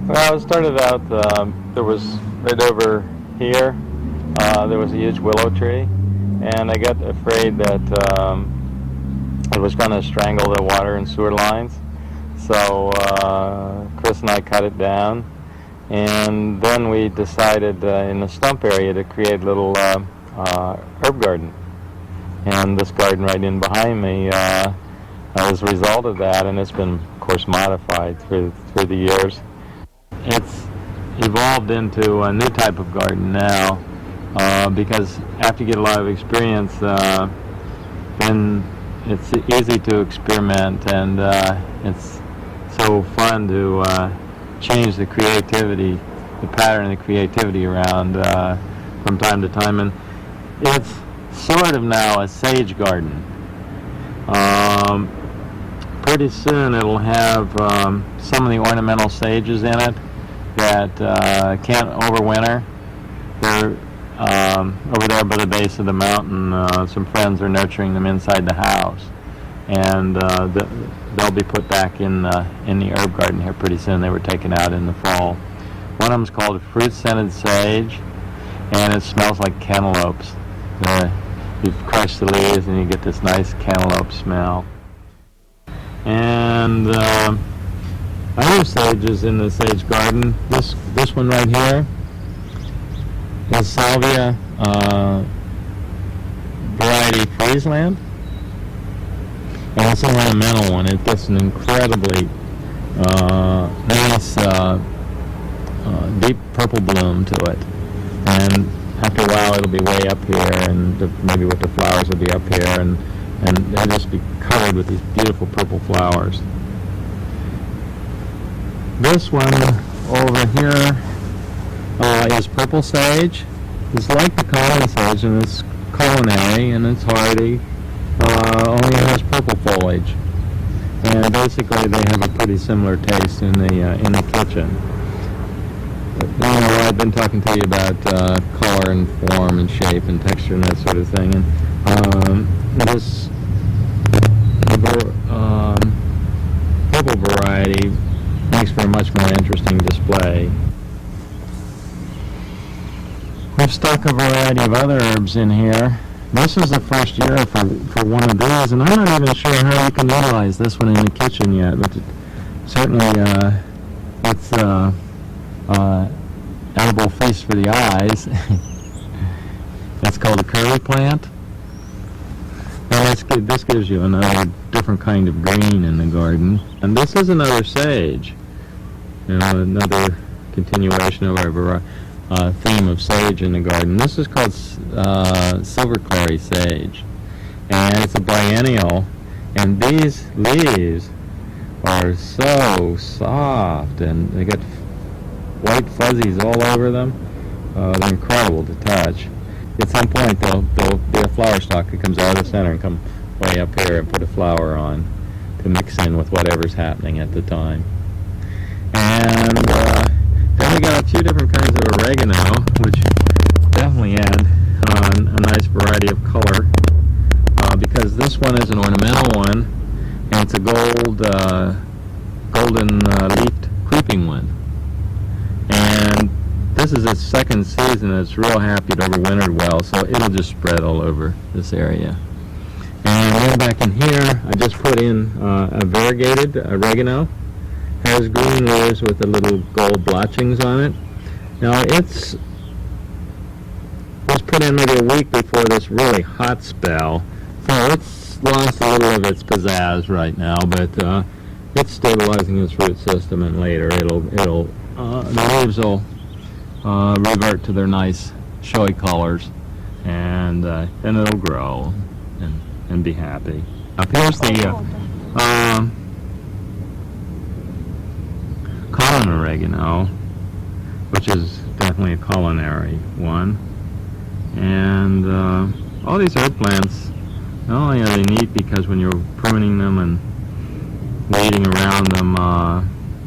Well, it started out, there was right over here, there was a huge willow tree, and I got afraid that it was going to strangle the water and sewer lines. So Chris and I cut it down, and then we decided in the stump area to create a little herb garden. And this garden right in behind me was a result of that, and it's been, of course, modified through the years. It's evolved into a new type of garden now because after you get a lot of experience, then it's easy to experiment, and it's so fun to change the creativity, the pattern of the creativity around from time to time. And it's sort of now a sage garden. Pretty soon it'll have some of the ornamental sages in it that can't overwinter. They're over there by the base of the mountain. Some friends are nurturing them inside the house, and they'll be put back in the herb garden here pretty soon. They were taken out in the fall. One of them is called fruit-scented sage, and it smells like cantaloupes. You crush the leaves and you get this nice cantaloupe smell. And other sages in the sage garden. This one right here is Salvia variety Friesland, and it's an ornamental one. It gets an incredibly nice deep purple bloom to it, and after a while it'll be way up here, and maybe with the flowers will be up here, and they'll just be covered with these beautiful purple flowers. This one over here is purple sage. It's like the common sage, and it's culinary and it's hardy. Only it has purple foliage, and basically they have a pretty similar taste in the kitchen. I've been talking to you about color and form and shape and texture and that sort of thing, and this purple variety makes for a much more interesting display. We've stuck a variety of other herbs in here. This is the first year for one of these, and I'm not even sure how you can utilize this one in the kitchen yet, but certainly it's edible feast for the eyes. That's called a curry plant. And this gives you another different kind of green in the garden. And this is another sage. Another continuation of our theme of sage in the garden. This is called silver clary sage, and it's a biennial, and these leaves are so soft, and they get white fuzzies all over them. They're incredible to touch. At some point there'll be a flower stalk that comes out of the center and come way up here and put a flower on to mix in with whatever's happening at the time. And then we got a few different kinds of oregano, which definitely add a nice variety of color, because this one is an ornamental one, and it's a golden leafed creeping one. And this is its second season, and it's real happy it overwintered well, so it'll just spread all over this area. And then back in here, I just put in a variegated oregano. Has green leaves with the little gold blotchings on it. Now it was put in maybe a week before this really hot spell, so it's lost a little of its pizzazz right now, but it's stabilizing its root system, and later the leaves will revert to their nice showy colors, and then it'll grow and be happy. Up here's the common oregano, which is definitely a culinary one. And all these herb plants, not only are they neat because when you're pruning them and weeding around them,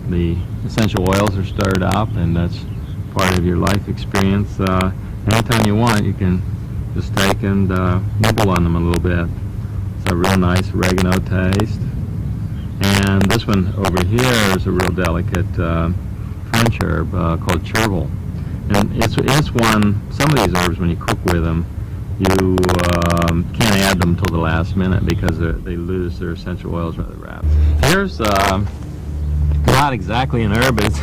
the essential oils are stirred up, and that's part of your life experience. Anytime you want, you can just take and nibble on them a little bit. It's a real nice oregano taste. And this one over here is a real delicate French herb called chervil. And it's one, some of these herbs, when you cook with them, you can't add them till the last minute because they lose their essential oils rather rapidly. Here's not exactly an herb, it's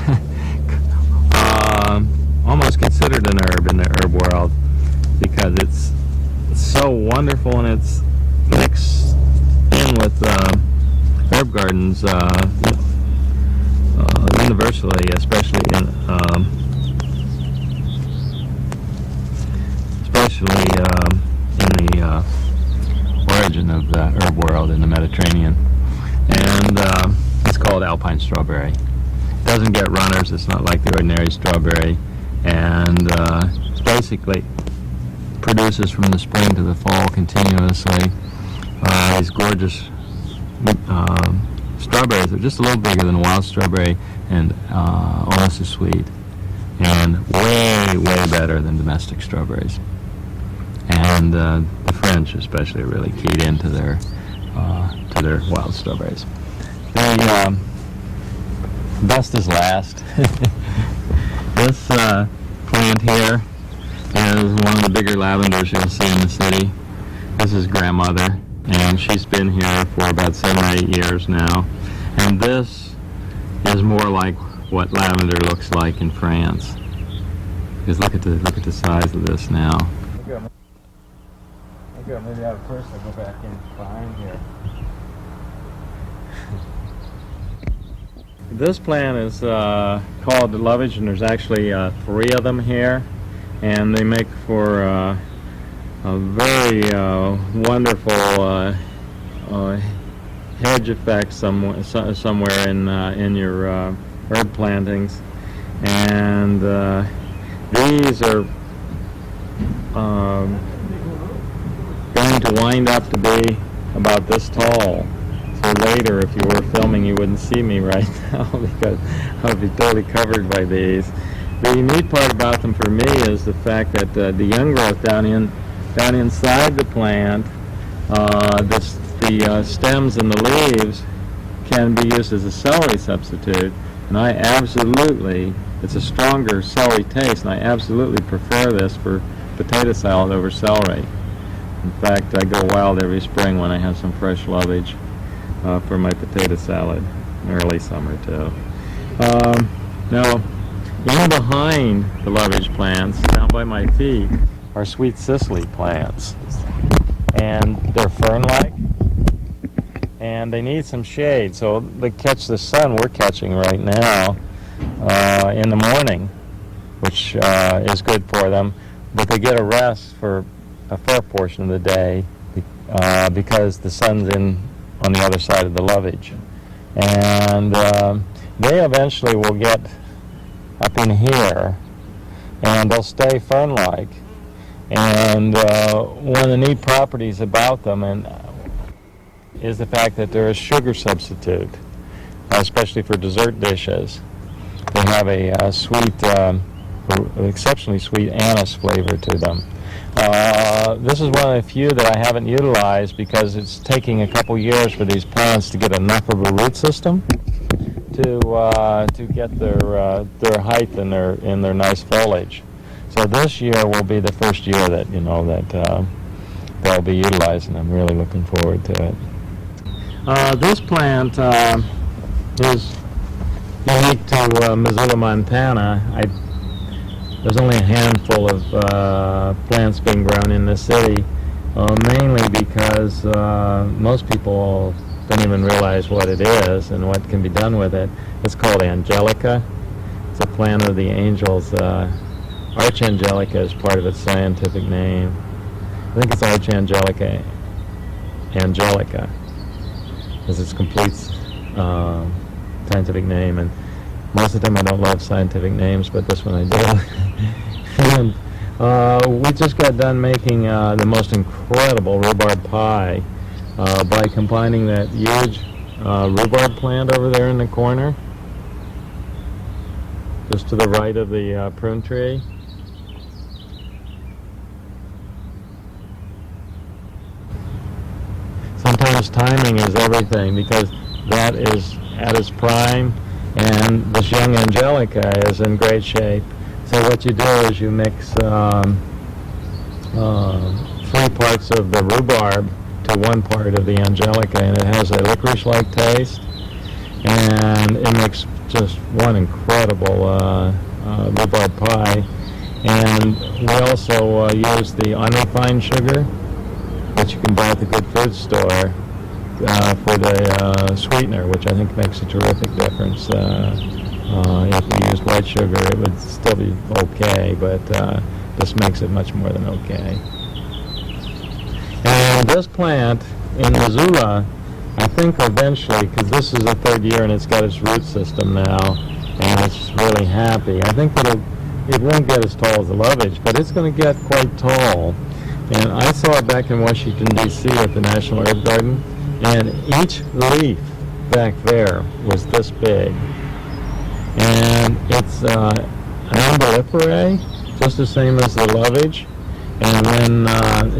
almost considered an herb in the herb world because it's so wonderful and it's mixed in with herb gardens universally, especially in the origin of the herb world in the Mediterranean, and it's called alpine strawberry. It doesn't get runners. It's not like the ordinary strawberry, and it's basically produces from the spring to the fall continuously. These gorgeous strawberries are just a little bigger than a wild strawberry and almost as sweet, and way better than domestic strawberries. And the French especially are really keyed into their wild strawberries. The best is last. This plant here is one of the bigger lavenders you'll see in the city. This is grandmother, and she's been here for about 7 or 8 years now. And this is more like what lavender looks like in France. Because look at the size of this now. Maybe I first I'll go back in behind here. This plant is called lovage, and there's actually 3 of them here, and they make for a very wonderful hedge effect somewhere in your herb plantings, and these are going to wind up to be about this tall. So later, if you were filming, you wouldn't see me right now because I would be totally covered by these. The neat part about them for me is the fact that the young growth down inside the plant, the stems and the leaves can be used as a celery substitute, and I absolutely, it's a stronger celery taste, and I absolutely prefer this for potato salad over celery. In fact, I go wild every spring when I have some fresh lovage for my potato salad, early summer too. Now, in behind the lovage plants, down by my feet, are sweet cicely plants, and they're fern-like, and they need some shade, so they catch the sun we're catching right now in the morning, which is good for them, but they get a rest for a fair portion of the day because the sun's on the other side of the lovage. And they eventually will get up in here and they'll stay fern-like. And one of the neat properties about them is the fact that they're a sugar substitute, especially for dessert dishes. They have a sweet, exceptionally sweet anise flavor to them. This is one of the few that I haven't utilized because it's taking a couple years for these plants to get enough of a root system to get their height and their nice foliage. So this year will be the first year that they'll be utilizing. I'm really looking forward to it. This plant is unique to Missoula, Montana. There's only a handful of plants being grown in the city, mainly because most people don't even realize what it is and what can be done with it. It's called angelica. It's a plant of the angels. Archangelica is part of its scientific name. I think it's Archangelica angelica is its complete scientific name. And most of the time I don't love scientific names, but this one I do. And we just got done making the most incredible rhubarb pie by combining that huge rhubarb plant over there in the corner, just to the right of the prune tree. Sometimes timing is everything, because that is at its prime, And this young Angelica is in great shape. So what you do is you mix 3 parts of the rhubarb to 1 part of the Angelica, and it has a licorice-like taste, and it makes just one incredible rhubarb pie. And we also use the unrefined sugar, which you can buy at the Good Food Store, for the sweetener, which I think makes a terrific difference. If we used white sugar, it would still be okay, but this makes it much more than okay. And this plant in Missoula, I think eventually, because this is the 3rd year and it's got its root system now, and it's really happy, I think it won't get as tall as the lovage, but it's going to get quite tall. And I saw it back in Washington, D.C. at the National Herb Garden, and each leaf back there was this big. And it's an umbelliferae, just the same as the lovage. And when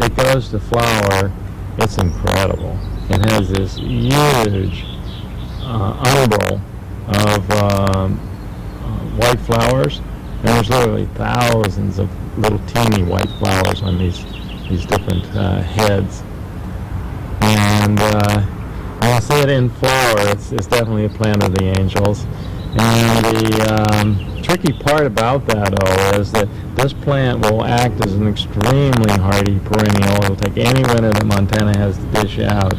it goes to flower, it's incredible. It has this huge umbel of white flowers. And there's literally thousands of little teeny white flowers on these different heads. And when I see it in flower, it's definitely a plant of the angels. And the tricky part about that, though, is that this plant will act as an extremely hardy perennial. It'll take any winter that Montana has to dish out.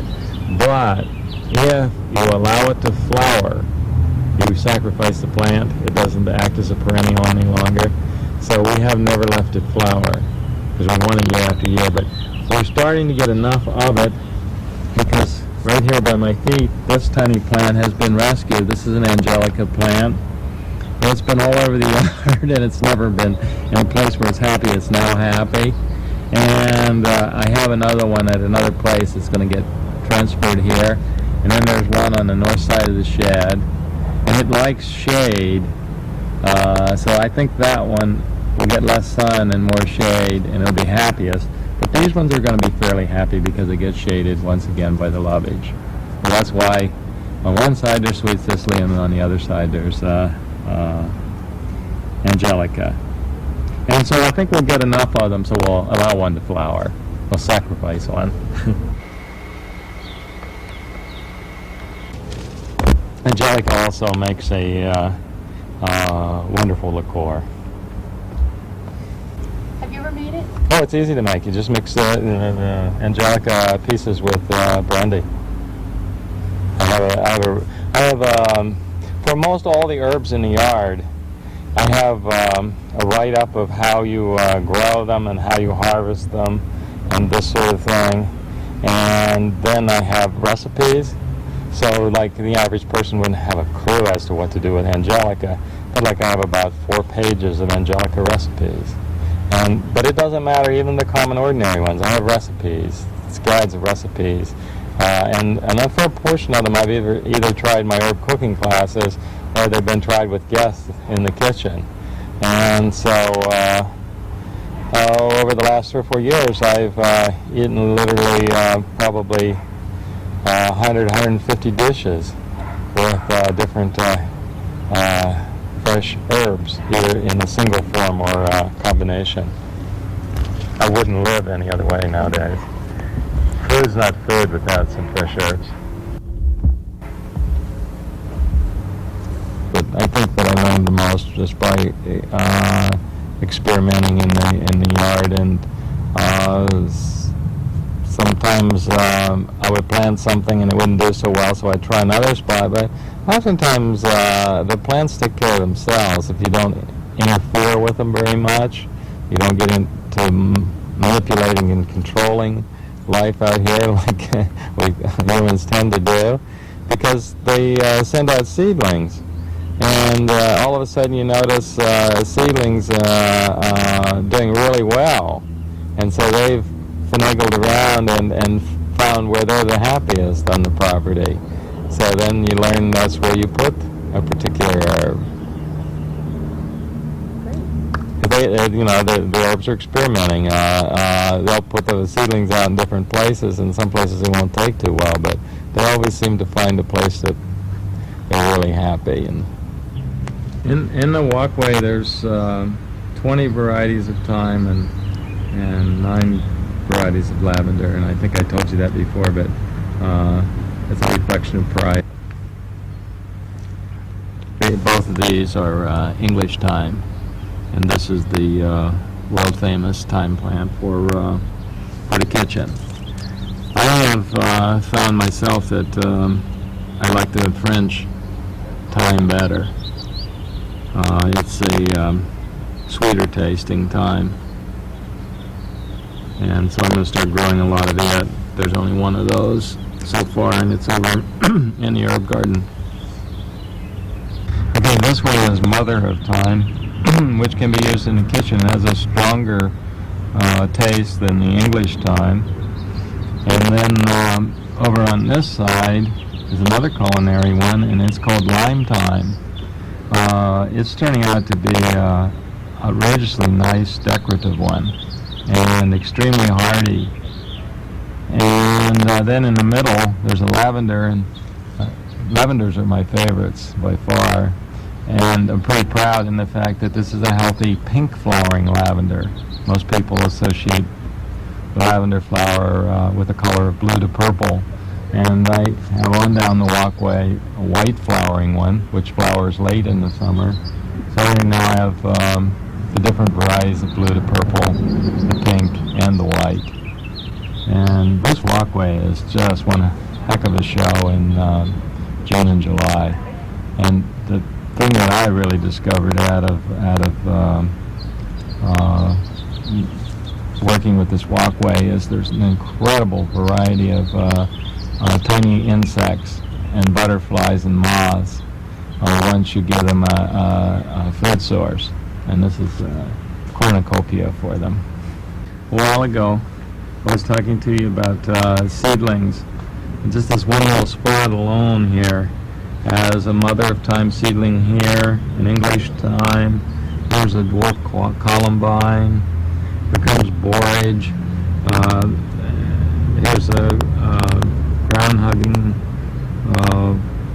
But if you allow it to flower, you sacrifice the plant. It doesn't act as a perennial any longer. So we have never left it flower, because we want it year after year. But we're starting to get enough of it, because right here by my feet, this tiny plant has been rescued. This is an Angelica plant. It's been all over the yard, and it's never been in a place where it's happy. It's now happy. And I have another one at another place that's going to get transferred here. And then there's one on the north side of the shed. And it likes shade. So I think that one will get less sun and more shade, and it'll be happiest. But these ones are going to be fairly happy because they get shaded once again by the lovage. So that's why on one side there's Sweet Cicely, and on the other side there's Angelica. And so I think we'll get enough of them, so we'll allow one to flower. We'll sacrifice one. Angelica also makes a wonderful liqueur. Have you ever made it? Oh, it's easy to make. You just mix the Angelica pieces with brandy. I have for most all the herbs in the yard, I have a write-up of how you grow them and how you harvest them and this sort of thing. And then I have recipes. So like the average person wouldn't have a clue as to what to do with Angelica. But like I have about 4 pages of Angelica recipes. But it doesn't matter, even the common ordinary ones. I have recipes, scads of recipes. And for a portion of them, I've either tried my herb cooking classes, or they've been tried with guests in the kitchen. And so over the last 3 or 4 years, I've eaten literally probably 100, 150 dishes with different fresh herbs, either in a single form or a combination. I wouldn't live any other way nowadays. Food's not food without some fresh herbs. But I think that I learned the most just by experimenting in the yard, and sometimes I would plant something and it wouldn't do so well, so I'd try another spot. But oftentimes the plants take care of themselves if you don't interfere with them very much. You don't get into manipulating and controlling life out here like we humans tend to do, because they send out seedlings. And all of a sudden you notice seedlings doing really well. And so they've finagled around and found where they're the happiest on the property. So then you learn that's where you put a particular herb. The herbs are experimenting. They'll put the seedlings out in different places, and some places they won't take too well, but they always seem to find a place that they're really happy. And In the walkway, there's 20 varieties of thyme and 9 varieties of lavender, and I think I told you that before, but it's a reflection of pride. Both of these are English thyme, and this is the world-famous thyme plant for the kitchen. I have found myself that I like the French thyme better. It's a sweeter tasting thyme, and so I'm going to start growing a lot of it. There's only one of those so far, and it's over in the herb garden. Okay, this one is mother of thyme, which can be used in the kitchen. It has a stronger taste than the English thyme. And then over on this side is another culinary one, and it's called lime thyme. It's turning out to be a outrageously nice decorative one and extremely hardy. And then in the middle there's a lavender, and lavenders are my favorites by far, and I'm pretty proud in the fact that this is a healthy pink flowering lavender. Most people associate the lavender flower with the color of blue to purple, and I have on down the walkway a white flowering one which flowers late in the summer. So right now I have the different varieties of blue to purple, the pink and the white, and this walkway is just one heck of a show in June and July. And the thing that I really discovered out of working with this walkway is there's an incredible variety of tiny insects and butterflies and moths once you give them a food source, and this is a cornucopia for them. A while ago I was talking to you about seedlings, and just this one little spot alone here has a mother of thyme seedling here, an English thyme, there's a dwarf columbine, here comes borage, here's a ground-hugging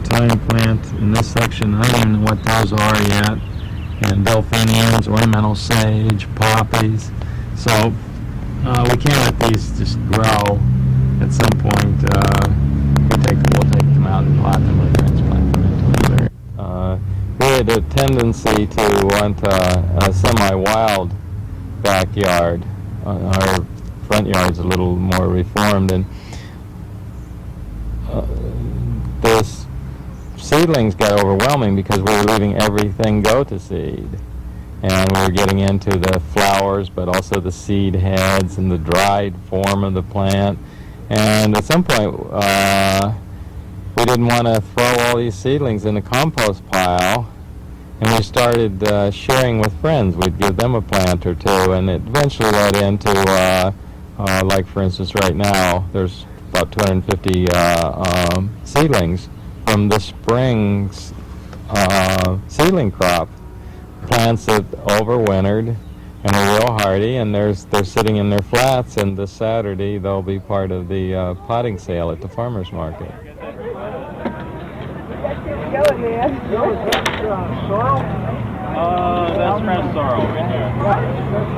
thyme plant in this section. I don't even know what those are yet, and delphiniums, ornamental sage, poppies. So we can't let these just grow. At some point we'll take them out and plot them or transplant them into another. We had a tendency to want a semi-wild backyard. Our front yard's a little more reformed, and the seedlings got overwhelming because we were leaving everything go to seed, and we were getting into the flowers but also the seed heads and the dried form of the plant. And at some point we didn't want to throw all these seedlings in the compost pile, and we started sharing with friends. We'd give them a plant or two, and it eventually led into like for instance right now there's about 250 seedlings from the spring's seedling crop, plants that overwintered and are real hardy, and they're sitting in their flats, and this Saturday they'll be part of the potting sale at the farmer's market. That's French sorrel right there.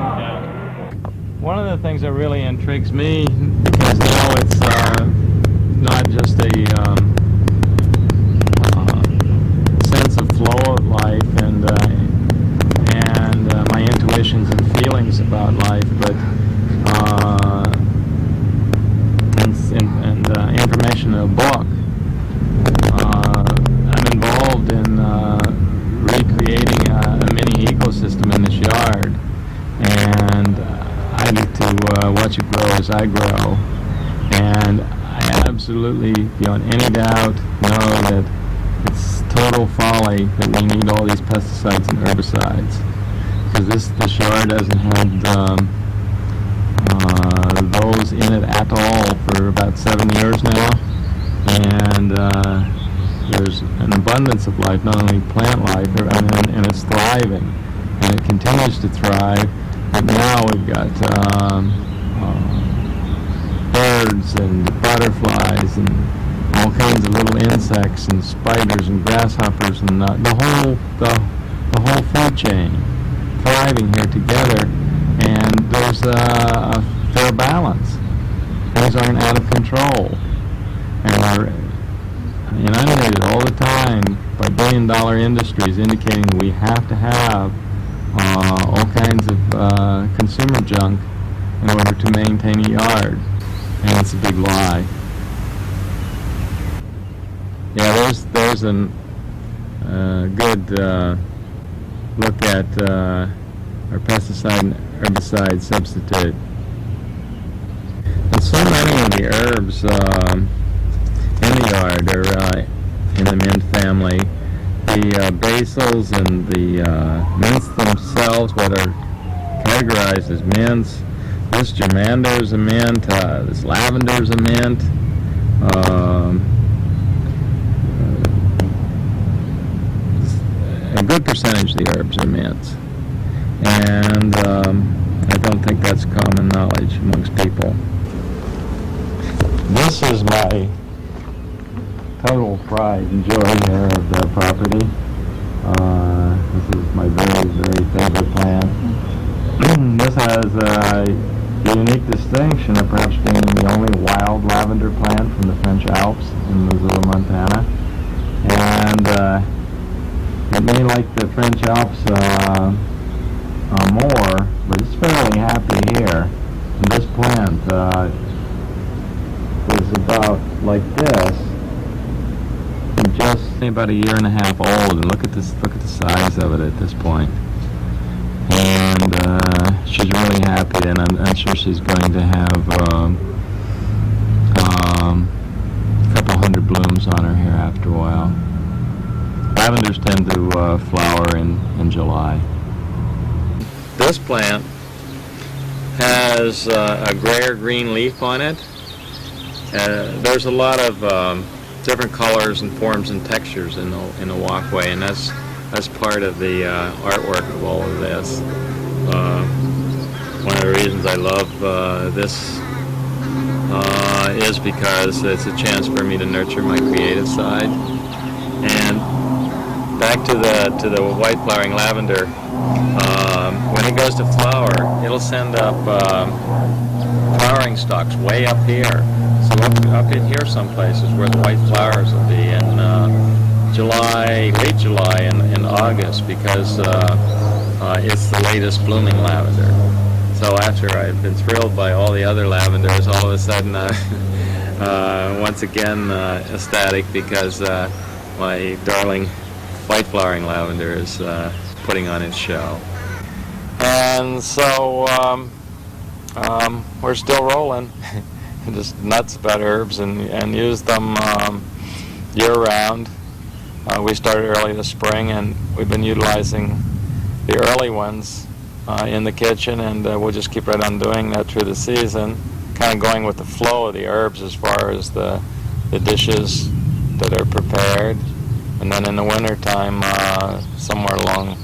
Yeah. One of the things that really intrigues me is now it's not just a sense of flow of life and my intuitions and feelings about life, but and information in a book. I'm involved in recreating a mini ecosystem in this yard, and I get to watch it grow as I grow, and I absolutely, beyond any doubt, know that it's total folly that we need all these pesticides and herbicides, because this yard hasn't had those in it at all for about 7 years now, and there's an abundance of life, not only plant life, and it's thriving, and it continues to thrive. But now we've got birds and butterflies and all kinds of little insects and spiders and grasshoppers, and the the whole food chain thriving here together, and there's a fair balance. Things aren't out of control, and we're inundated all the time by billion-dollar industries indicating we have to have all kinds of consumer junk in order to maintain a yard, and it's a big lie. Yeah, there's a good look at our pesticide and herbicide substitute. And so many of the herbs in the yard are in the mint family. The basils and the mints themselves, what are categorized as mints. This germander is a mint. This lavender is a mint. A good percentage of the herbs are mints, and I don't think that's common knowledge amongst people. This is my total pride and joy here of the property. This is my very, very favorite plant. This has a unique distinction of perhaps being the only wild lavender plant from the French Alps in Missoula, Montana. And it may like the French Alps more, but it's fairly happy here. And this plant is about like this, and just about a year and a half old. And look at this! Look at the size of it at this point. And she's really happy, and I'm sure she's going to have a couple hundred blooms on her here after a while. Lavenders tend to flower in July. This plant has a gray or green leaf on it. There's a lot of different colors and forms and textures in the walkway, and that's part of the artwork of all of this. One of the reasons I love this is because it's a chance for me to nurture my creative side. And back to the white flowering lavender, when it goes to flower, it'll send up flowering stalks way up here. So up in here some places where the white flowers will be in July, late July and August, because it's the latest blooming lavender. So after I've been thrilled by all the other lavenders, all of a sudden once again ecstatic because my darling white flowering lavender is putting on its show. And so we're still rolling. Just nuts about herbs and use them year-round. We started early this spring, and we've been utilizing the early ones in the kitchen, and we'll just keep right on doing that through the season, kind of going with the flow of the herbs as far as the dishes that are prepared. And then in the wintertime, somewhere along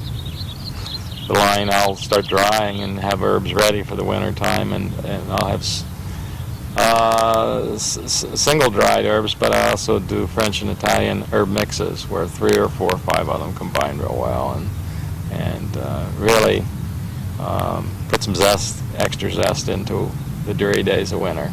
the line, I'll start drying and have herbs ready for the wintertime, and I'll have single dried herbs, but I also do French and Italian herb mixes where 3 or 4 or 5 of them combine real well, and really put some extra zest into the dreary days of winter.